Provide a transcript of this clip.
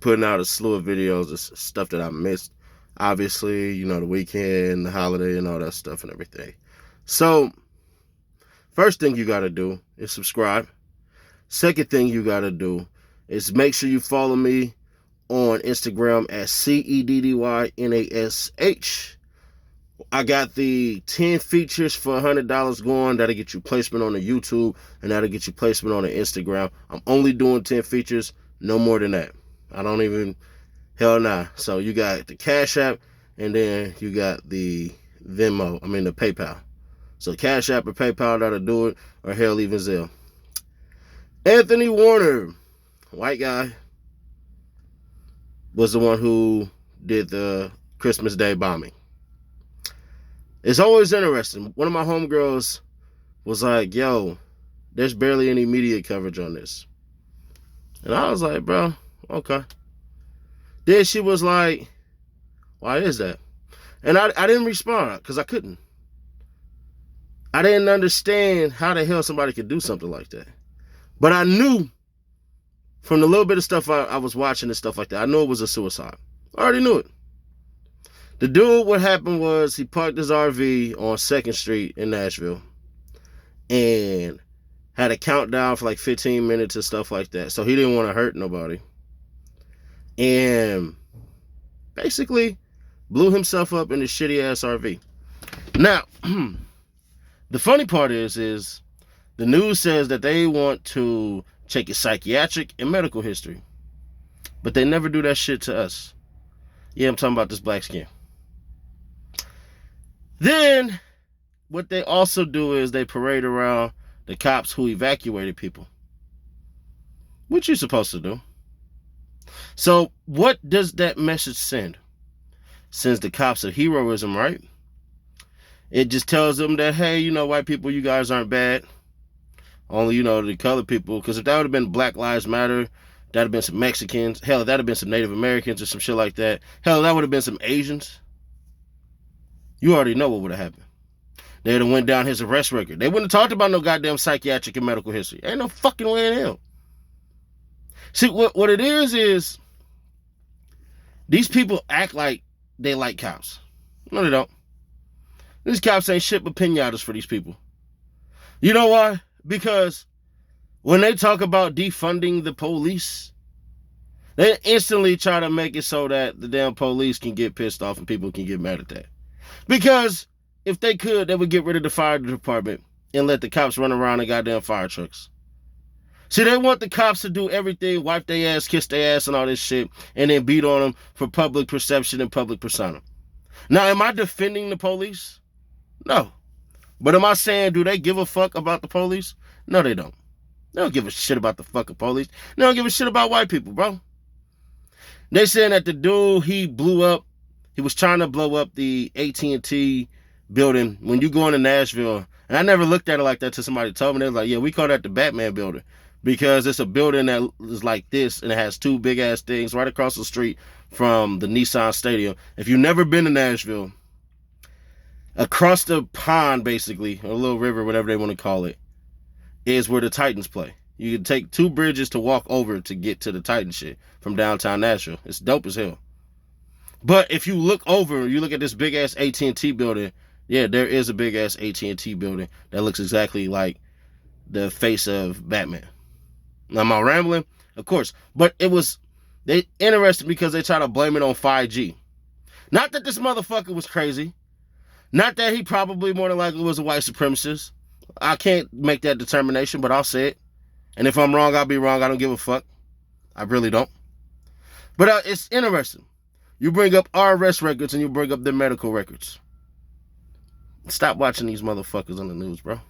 putting out a slew of videos of stuff that I missed. Obviously, you know, the weekend, the holiday, and all that stuff and everything. So, first thing you got to do is subscribe. Second thing you got to do is make sure you follow me on Instagram at CEDDYNASH. I got the 10 features for $100 going. That'll get you placement on the YouTube, and that'll get you placement on the Instagram. I'm only doing 10 features, no more than that. I don't even, hell nah. So you got the Cash App, and then you got the the PayPal. So Cash App or PayPal, that'll do it, or hell, even Zelle. Anthony Warner, white guy, was the one who did the Christmas Day bombing. It's always interesting. One of my homegirls was like, yo, there's barely any media coverage on this. And I was like, bro, okay. Then she was like, why is that? And I didn't respond because I couldn't. I didn't understand how the hell somebody could do something like that. But I knew from the little bit of stuff I was watching and stuff like that, I knew it was a suicide. I already knew it. The dude, what happened was he parked his RV on 2nd Street in Nashville and had a countdown for like 15 minutes and stuff like that. So he didn't want to hurt nobody. And basically blew himself up in his shitty ass RV. Now, the funny part is the news says that they want to check his psychiatric and medical history. But they never do that shit to us. Yeah, I'm talking about this black skin. Then, what they also do is they parade around the cops who evacuated people. What you supposed to do? So, what does that message send? Sends the cops a heroism, right? It just tells them that, hey, you know, white people, you guys aren't bad. Only, you know, the colored people. Because if that would have been Black Lives Matter, that would have been some Mexicans. Hell, that would have been some Native Americans or some shit like that. Hell, that would have been some Asians. You already know what would have happened. They'd have went down his arrest record. They wouldn't have talked about no goddamn psychiatric and medical history. Ain't no fucking way in hell. See, what it is these people act like they like cops. No, they don't. These cops ain't shit but pinatas for these people. You know why? Because when they talk about defunding the police, they instantly try to make it so that the damn police can get pissed off and people can get mad at that. Because if they could, they would get rid of the fire department and let the cops run around in goddamn fire trucks. See, they want the cops to do everything, wipe their ass, kiss their ass and all this shit, and then beat on them for public perception and public persona. Now, am I defending the police? No. But am I saying, do they give a fuck about the police? No, they don't. They don't give a shit about the fucking police. They don't give a shit about white people, bro. They saying that the dude, he was trying to blow up the AT&T building. When you go into Nashville, and I never looked at it like that till somebody told me. They was like, yeah, we call that the Batman building. Because it's a building that is like this, and it has two big-ass things right across the street from the Nissan Stadium. If you've never been to Nashville, across the pond, basically, or a little river, whatever they want to call it, is where the Titans play. You can take 2 bridges to walk over to get to the Titan shit from downtown Nashville. It's dope as hell. But if you look over, you look at this big-ass AT&T building, yeah, there is a big-ass AT&T building that looks exactly like the face of Batman. Am I rambling? Of course. But they interested because they try to blame it on 5G. Not that this motherfucker was crazy. Not that he probably more than likely was a white supremacist. I can't make that determination, but I'll say it. And if I'm wrong, I'll be wrong. I don't give a fuck. I really don't. But it's interesting. You bring up our arrest records and you bring up their medical records. Stop watching these motherfuckers on the news, bro.